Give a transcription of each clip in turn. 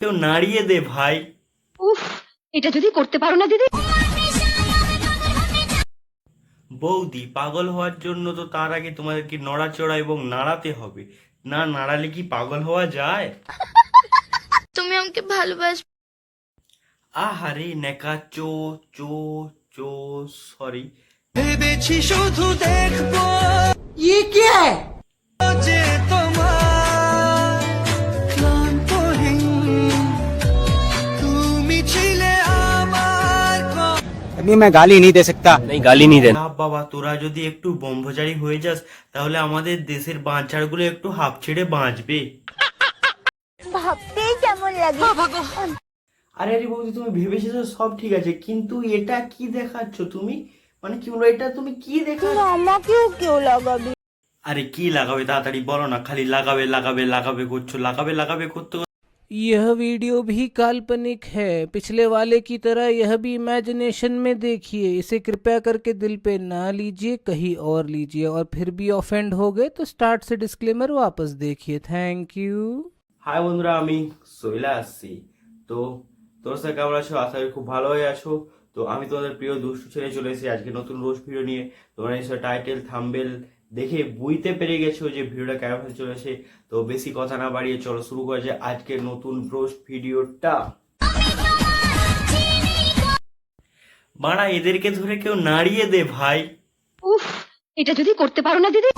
কেউ নাড়িয়ে দে ভাই। উফ, এটা যদি করতে পারো না দিদি। বৌদি, পাগল হওয়ার জন্য তো তার আগে তোমাদেরকে নড়াচড়া এবং নাড়াতে হবে। না নাড়ালে কি পাগল হওয়া যায়? তুমি আমাকে ভালোবাসো। আহারে নেকা চো চো চো, সরি। ভেবেছি শুধু দেখবো যে তোমার ক্লান্তহীন তুমি ছিলে আমার अभी मैं गाली नहीं दे सकता। नहीं गाली नहीं देना। বাবা, তোরা যদি একটু ব্রহ্মচারী হয়ে যাস তাহলে আমাদের দেশের বাঁচারগুলো একটু হাঁপ ছেড়ে বাঁচবে। ভাবতেই কেমন লাগে। আরে আরে বৌদি, তুমি ভেবেছো সব ঠিক আছে, কিন্তু এটা কি দেখাচ্ছ তুমি? মানে কি বলো, এটা তুমি কি দেখাচ্ছ? আমাকেও কেউ লাগাবে। আরে কি লাগাবে তাড়াতাড়ি বলো না, খালি লাগাবে লাগাবে লাগাবে করছো, লাগাবে লাগাবে করতে করতে। यह वीडियो भी काल्पनिक है, पिछले वाले की तरह यह भी इमेजिनेशन में देखिए। इसे कृपया करके दिल पे ना लीजिए, कहीं और लीजिए, और फिर भी ऑफेंड हो गए तो स्टार्ट से डिस्क्लेमर वापस देखिए। Thank you. হাই বন্ধুরা, আমি চলে আসছি। তো তোর সাথে কেমন আছো? আশা করি খুব ভালো হয়ে আছো। তো আমি তোমাদের প্রিয় দুষ্টু ছেলে চলে এসেছি আজকে নতুন রোস্ট ভিডিও নিয়ে। তোমরা নিশ্চয় টাইটেল থাম্বনেল দেখে বুঝতে পেরে গেছো যে ভিডিওটা কেমন হতে চলেছে। তো বেশি কথা না বাড়িয়ে চলো শুরু করা যায় আজকের নতুন রোস্ট ভিডিওটা। বাড়া, এদেরকে ধরে কেউ নাড়িয়ে দে ভাই। উফ, এটা যদি করতে পারো না দিদি।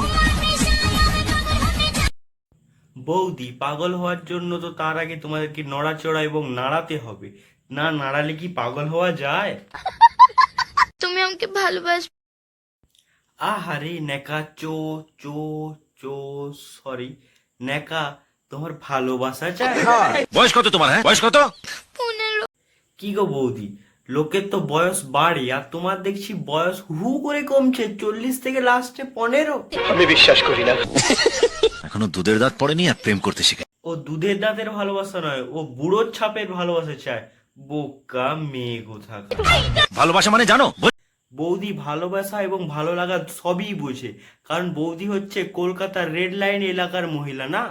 বৌদি, পাগল হওয়ার জন্য তো তার আগে তোমাদেরকে নড়াচড়া এবং নাড়াতে হবে। না নাড়ালে কি পাগল হওয়া যায়? তুমি আমাকে ভালোবাসো। আহারে নেকা চো চো চো, সরি। নেকা, তোমার ভালোবাসা চাই? বয়স কত তোমার? হ্যাঁ, বয়স কত? 15। কি গো বৌদি, লোকের তো বয়স বাড়ে আর তোমার দেখছি বয়স হু করে কমছে, 40 থেকে লাস্টে 15। আমি বিশ্বাস করি না। এখনো দুধের দাঁত পড়েনি আর প্রেম করতে শিখে। ও দুধের দাঁতের ভালোবাসা নয়, ও বুড়োর ছাপের ভালোবাসা চায়। বোকা মেয়ে কোথাকার। ভালোবাসা মানে জানো? বৌদি ভালোবাসা এবং ভালো লাগা সবই বোঝে, কারণ বৌদি হচ্ছে কলকাতার রেড লাইন এলাকার মহিলা না।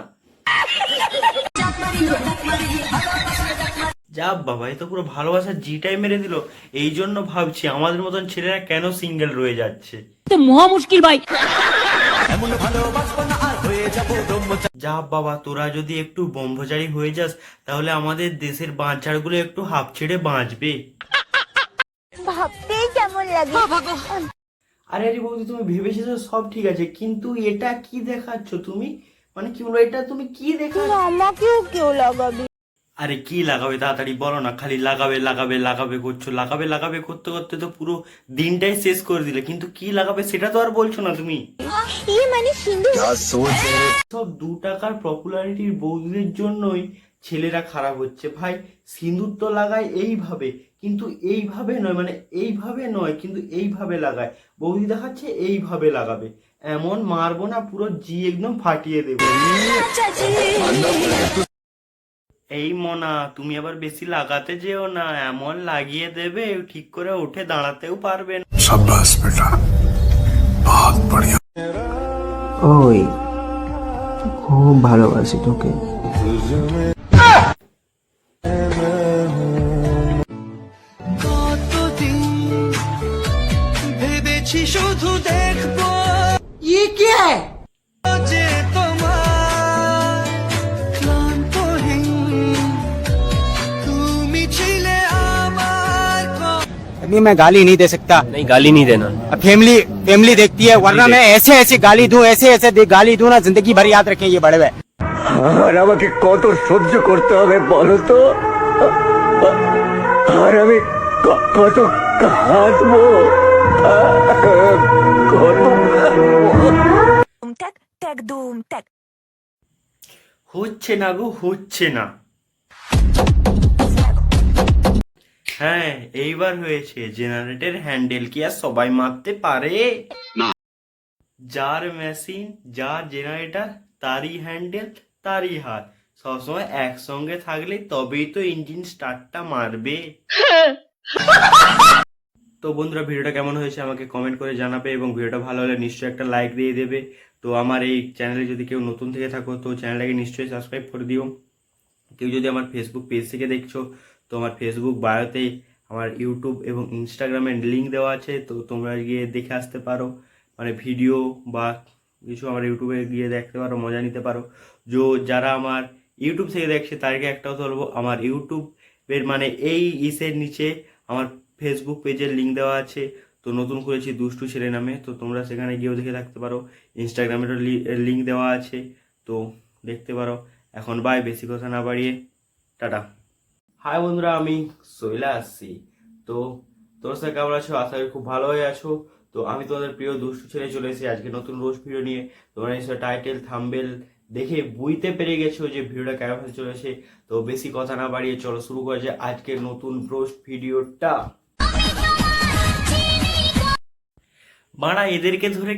যা বাবা, এ তো পুরো ভালোবাসার জিটাই মেরে দিল। এই জন্য ভাবছি আমাদের মতন ছেলেরা কেন সিঙ্গেল রয়ে যাচ্ছে। তো মহা মুশকিল ভাই। যা বাবা, তোরা যদি একটু ব্রহ্মচারী হয়ে যাস তাহলে আমাদের দেশের বাঁচারগুলো একটু হাঁপ ছেড়ে বাঁচবে। ভাবতেই কেমন লাগে। আরে আরে বৌদি, তুমি ভেবেছো সব ঠিক আছে, কিন্তু এটা কি দেখাচ্ছ তুমি? মানে কি বলো, এটা তুমি কি দেখাচ্ছ? আমাকেও কেউ লাগাবে। আরে কি লাগাবে তাড়াতাড়ি বলো না, খালি লাগাবে লাগাবে লাগাবে করছো, লাগাবে লাগাবে করতে করতে তো পুরো দিনটাই শেষ করে দিলে, কিন্তু কি লাগাবে সেটা তো আর বলছো না তুমি। মানে সিন্ধু। সব 2 টাকার পপুলারিটির বৌদিদের জন্যই ছেলেরা খারাপ হচ্ছে ভাই। সিঁদুর তো লাগায় এইভাবে, কিন্তু এইভাবে নয়, মানে এইভাবে নয়, কিন্তু এইভাবে লাগায়। বৌদি দেখাচ্ছে এইভাবে লাগাবে, এমন মারবো না পুরো জি একদম ফাটিয়ে দেবো। এই মনা, তুমি আবার বেশি লাগাতে যেও না, এমন লাগিয়ে দেবে ঠিক করে উঠে দাঁড়াতেও পারবে না। शाबाश बेटा, बहुत बढ़िया। ওই খুব ভালোবাসি তোকে। কতদিন ভেবেছি শুধু দেখবো যে তোমার ক্লান্তহীন তুমি ছিলে আমার अभी मैं गाली नहीं दे सकता। नहीं गाली नहीं देना। अब फैमिली फैमिली देखती है, वरना मैं ऐसे ऐसे गाली दूं, ऐसे ऐसे गाली दूं ना, जिंदगी भर याद रखें ये बड़े हुए। আর আমাকে কত সহ্য করতে হবে বলো তো? আর আমি কত কাঁদবো, কত হচ্ছে না গো, হচ্ছে না। হ্যাঁ, এইবার হয়েছে। জেনারেটর হ্যান্ডেল কি আর সবাই মারতে পারে? যার মেশিন, যার জেনারেটর, তারই হ্যান্ডেল, তারই হাত। সবসময় একসঙ্গে থাকলে তবেই তো ইঞ্জিন স্টার্টটা মারবে। তো বন্ধুরা, ভিডিওটা কেমন হয়েছে আমাকে কমেন্ট করে জানাবে, এবং ভিডিওটা ভালো হলে নিশ্চয়ই একটা লাইক দিয়ে দেবে। তো আমার এই চ্যানেলে যদি কেউ নতুন থেকে থাকো তো চ্যানেলটাকে নিশ্চয়ই সাবস্ক্রাইব করে দিও। কেউ যদি আমার ফেসবুক পেজ থেকে দেখছো তো আমার ফেসবুক বায়োতে আমার ইউটিউব এবং ইনস্টাগ্রামের লিঙ্ক দেওয়া আছে, তো তোমরা গিয়ে দেখে আসতে পারো, মানে ভিডিও বা কিছু আমার ইউটিউবে গিয়ে দেখতে পারো, মজা নিতে পারো। যারা আমার ইউটিউব থেকে দেখছে তাদেরকে একটা কথা বলবো, আমার ইউটিউবের মানে এই ইসের নিচে আমার ফেসবুক পেজের লিঙ্ক দেওয়া আছে। তো নতুন করেছি দুষ্টু ছেলে নামে, তো তোমরা সেখানে গিয়েও দেখে থাকতে পারো। ইনস্টাগ্রামেরও লিঙ্ক দেওয়া আছে, তো দেখতে পারো। এখন বাই, বেশি কথা না বাড়িয়ে টাটা। হাই বন্ধুরা, আমি শৈলা আসছি। তো তোর সাথে কেমন আছো? আশা করি খুব ভালো হয়ে আছো। তো আমি তোমাদের প্রিয় দুষ্টু ছেলে চলে এসেছি আজকে নতুন রোজ ভিডিও নিয়ে। তোমরা নিশ্চয় টাইটেল থাম্বনেল দেখে বুঝতে পেরে গেছো যে ভিডিওটা কেমন হতে চলেছে। তো বেশি কথা না বাড়িয়ে চলো শুরু করা যায় আজকের নতুন রোস্ট ভিডিওটা। বাড়া, এদেরকে ধরে